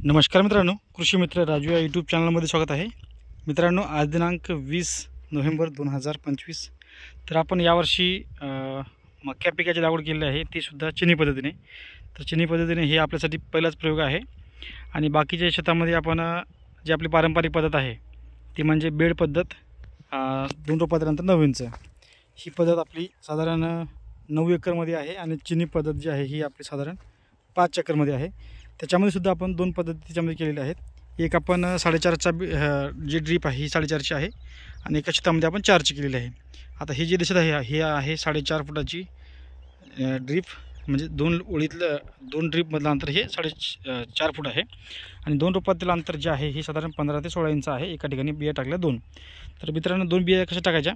नमस्कार मित्रांनो, कृषी मित्र राजू या यूट्यूब चॅनलमध्ये स्वागत आहे। मित्रांनो, आज दिनांक 20 नोव्हेंबर 2025। तर आपण यावर्षी मक्या पिकाची लागवड केलेली आहे, ती सुद्धा चिनी पद्धतीने। तर चिनी पद्धतीने हे आपल्यासाठी पहिलाच प्रयोग आहे आणि बाकीच्या शेतामध्ये आपण जी आपली पारंपरिक पद्धत आहे ती म्हणजे बेड पद्धत, 2 रोपांतर 9 इंच ही पद्धत आपली साधारण 9 एकरमध्ये आहे आणि चिनी पद्धत जी आहे ही आपली साधारण 5 एकरमध्ये आहे। त्याच्यामध्ये सुद्धा आपण 2 पद्धती त्याच्यामध्ये केलेल्या आहेत। एक आपण 4.5चा जी ड्रीप आहे ही 4.5ची आहे आणि एका शेतामध्ये आपण 4ची केलेली आहे। आता हे जे दिसत आहे हे आहे 4.5 फुटाची ड्रीप, म्हणजे 2 ओळीतलं 2 ड्रीपमधलं अंतर हे 4.5 फूट आहे आणि 2 रोपातील अंतर जे आहे हे साधारण 15 ते 16 इंच आहे। एका ठिकाणी बिया टाकल्या 2। तर मित्रांनो, 2 बिया कशा टाकायच्या,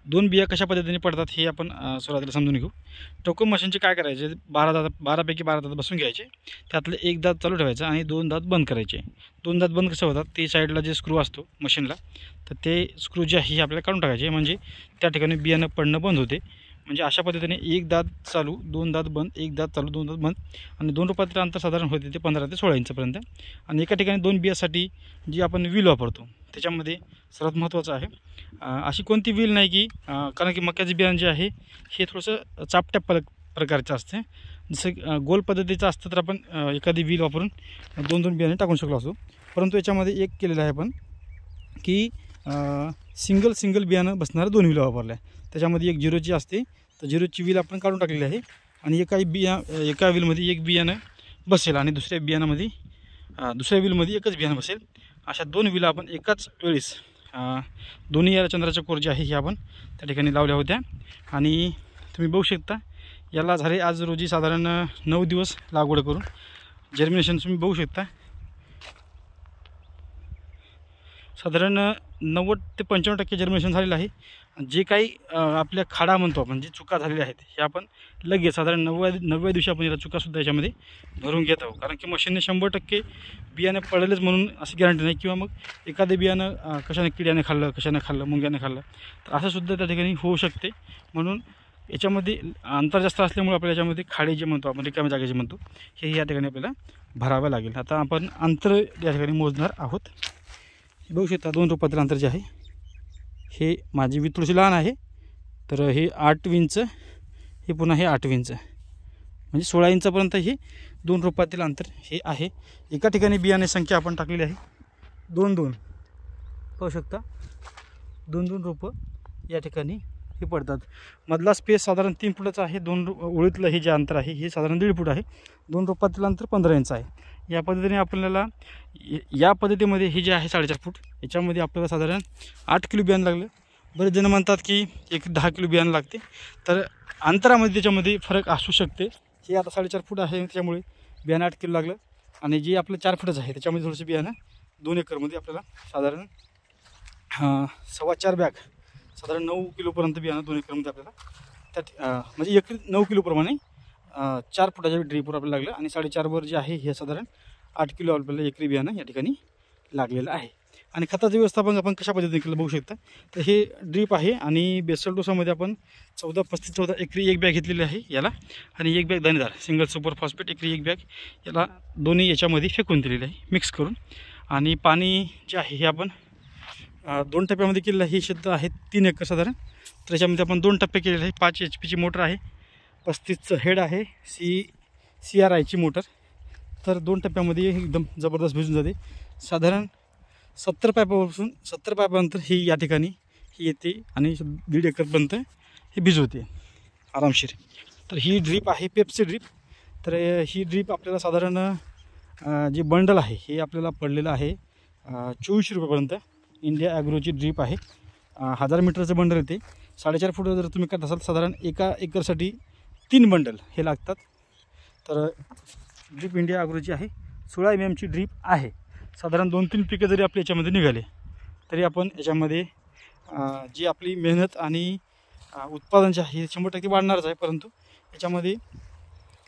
2 बिया कशा पद्धतीने पडतात हे आपण सुरुवातीला समजून घेऊ। टोकन मशीनचे काय करायचे, 12 पैकी 12 दात बसून घ्यायचे, त्यातले एक दात चालू ठेवायचा आणि 2 दात बंद करायचे। 2 दात बंद कसे होतात, ते साईडला जे स्क्रू असतो मशीनला, तर ते स्क्रू जे आहे आपल्याला काढून टाकायचे, म्हणजे त्या ठिकाणी बियाणं पडणं बंद होते। म्हणजे अशा पद्धतीने एक दात चालू 2 दात बंद, एक दात चालू 2 दात बंद आणि 2 रोपांतर अंतर साधारण होते ते 15 ते 16 इंचपर्यंत। आणि एका ठिकाणी 2 बियासाठी जी आपण व्हील वापरतो त्याच्यामध्ये सर्वात महत्त्वाचं आहे अशी कोणती व्हील नाही की, कारण की मक्याचे बियाणं जे आहे हे थोडंसं चापट्या प्रकारचं असते। जसं गोल पद्धतीचं असतं तर आपण एखादी व्हील वापरून 2 बियाणे टाकून शकलो असतो, परंतु याच्यामध्ये एक केलेलं आहे आपण की सिंगल बियाणं बसणारं 2 व्हील वापरल्या। त्याच्यामध्ये एक 0ची असते, तर 0ची व्हील आपण काढून टाकलेली आहे आणि एका व्हीलमध्ये एक बियाणं बसेल आणि दुसऱ्या व्हीलमध्ये एकच बियाणं बसेल। अशा 2 व्हील आपण एकाच वेळेस दोन्ही या चंद्राच्या कोर जे आहे हे आपण त्या ठिकाणी लावल्या होत्या आणि तुम्ही बघू शकता याला झाले आज रोजी साधारण 9 दिवस लागवड करून। जर्मिनेशन तुम्ही बघू शकता, साधारण 90 ते 95% जर्मिनेशन झालेलं आहे। जे काही आपल्या खाडा म्हणतो आपण, जे चुका झालेल्या आहेत हे आपण लगेच साधारण 90व्या दिवशी आपण याला चुकासुद्धा याच्यामध्ये भरून घेत आहोत, कारण की मशीनने 100% बियाणं पडलेलंच म्हणून अशी गॅरंटी नाही, किंवा मग एखादे बियाणं कशाने किड्याने खाल्लं, कशाने खाल्लं, मुंग्याने खाल्लं, तर असं सुद्धा त्या ठिकाणी होऊ शकते। म्हणून याच्यामध्ये अंतर जास्त असल्यामुळे आपल्याला याच्यामध्ये खाडे जे म्हणतो आपण, रिकाम्या जागा जे म्हणतो, हे या ठिकाणी आपल्याला भरावं लागेल। आता आपण अंतर या ठिकाणी मोजणार आहोत। बघू शकता 2 रोपांतर अंतर जे आहे हे, माझी वीज थोडीशी लहान आहे, तर हे 8 इंच, हे पुन्हा हे 8 इंच, म्हणजे 16 इंचापर्यंत हे 2 रोपातील अंतर हे आहे। एका ठिकाणी बियाणे संख्या आपण टाकलेली आहे 2-2, पाहू शकता 2-2 रोपं या ठिकाणी हे पडतात। मधला स्पेस साधारण 3 फुटाचा आहे। 2 ओळीतलं हे जे अंतर आहे हे साधारण 1.5 फूट आहे। 2 रोपातील अंतर 15 इंच आहे। या पद्धतीने आपल्याला या पद्धतीमध्ये हे जे आहे 4.5 फूट, याच्यामध्ये आपल्याला साधारण 8 किलो बियाणं लागलं। बरेच जण म्हणतात की 10 किलो बियाणं लागते, तर अंतरामध्ये त्याच्यामध्ये फरक असू शकते। हे आता 4.5 फूट आहे, त्याच्यामुळे बियाणं 8 किलो लागलं आणि जे आपलं 4 फुटाचं आहे त्याच्यामध्ये थोडंसं बियाणं 2 एकरमध्ये आपल्याला साधारण 4.25 बॅग, साधारण 9 किलोपर्यंत बियाणं 2 एकरमध्ये आपल्याला म्हणजे एकरी 9 किलोप्रमाणे 4 फुटाच्या ड्रीपवर आपल्याला लागलं आणि 4.5 वर जे आहे हे साधारण 8 किलो आपल्याला एकरी बियाणं या ठिकाणी लागलेलं आहे। आणि खताचं व्यवस्थापन आपण कशा पद्धतीने केलं बघू शकता। तर हे ड्रीप आहे आणि बेसल डोसामध्ये आपण 14-35-14 एकरी 1 बॅग घेतलेली आहे याला, आणि 1 बॅग दाणेदार सिंगल सुपर फॉस्फेट एकरी 1 बॅग याला दोन्ही याच्यामध्ये फेकून दिलेलं आहे मिक्स करून। आणि पाणी जे आहे हे आपण 2 टप्प्यामध्ये केलेलं आहे। ही शेत आहे 3 एकर साधारण, तर त्याच्यामध्ये आपण 2 टप्पे केलेले आहे। 5 HP मोटर आहे, 35चं हेड आहे, CRI मोटर, तर 2 टप्प्यामध्ये एकदम जबरदस्त भिजून जाते। साधारण 70 पायपानंतर ही या ठिकाणी ही येते आणि 1.5 एकरपर्यंत हे भिजवते आरामशीर। तर ही ड्रीप आहे पेप्सी ड्रीप। तर ही ड्रीप आपल्याला साधारण जे बंडल आहे हे आपल्याला पडलेलं आहे 2400 रुपयापर्यंत। इंडिया ॲग्रोची ड्रीप आहे, 1000 मीटरचं बंडल येते। 4.5 फूट जर तुम्ही करत असाल साधारण एका एकरसाठी 3 बंडल हे लागतात। तर ड्रीप इंडिया ॲग्रोची आहे, 16 mm ड्रीप आहे। साधारण 2-3 पिकं जरी आपल्या याच्यामध्ये निघाले तरी आपण याच्यामध्ये जी आपली मेहनत आणि उत्पादन जे आहे 100% वाढणारच आहे, परंतु याच्यामध्ये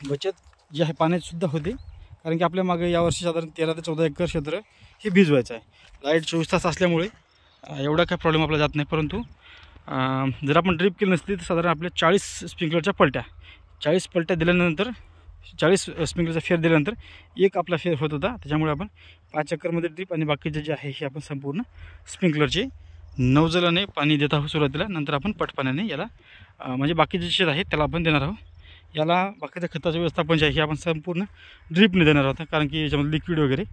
बचत जी आहे पाण्याचीसुद्धा होते, कारण की आपल्या मागे यावर्षी साधारण 13 ते 14 एकर क्षेत्र हे भिजवायचं आहे। लाईट 24 तास असल्यामुळे एवढा काय प्रॉब्लेम आपला जात नाही, परंतु जर आपण ड्रीप केली नसती तर साधारण आपल्या 40 स्प्रिंकलरच्या पलट्या 40 पलट्या दिल्यानंतर 40 स्प्रिंकलरचा फेर दिल्यानंतर एक आपला फेर होत होता, त्याच्यामुळे आपण 5 चक्करमध्ये ड्रीप आणि बाकीचे जे आहे हे आपण संपूर्ण स्प्रिंकलरचे नौजलाने पाणी देत आहोत सुरुवातीला. नंतर आपण पटपाण्याने याला म्हणजे बाकीचे शेत आहे त्याला आपण देणार आहोत. याला बाकीच्या खताचं व्यवस्थापन जे आहे हे आपण संपूर्ण ड्रीपने देणार आहोत, कारण की याच्यामध्ये लिक्विड वगैरे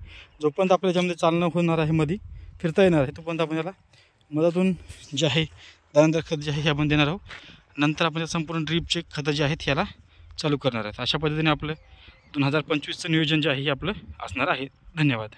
जोपर्यंत आपल्या याच्यामध्ये चालणं होणार आहे, मध्ये फिरता येणार आहे, तोपर्यंत आपण याला मधातून जे आहे त्यानंतर खत जे आहे हे आपण देणार आहोत. नंतर आपण संपूर्ण ड्रीपचे खतं जे आहेत याला चालू करणार आहेत. अशा पद्धतीने आपलं 2025चं नियोजन जे आहे हे आपलं असणार आहे. धन्यवाद.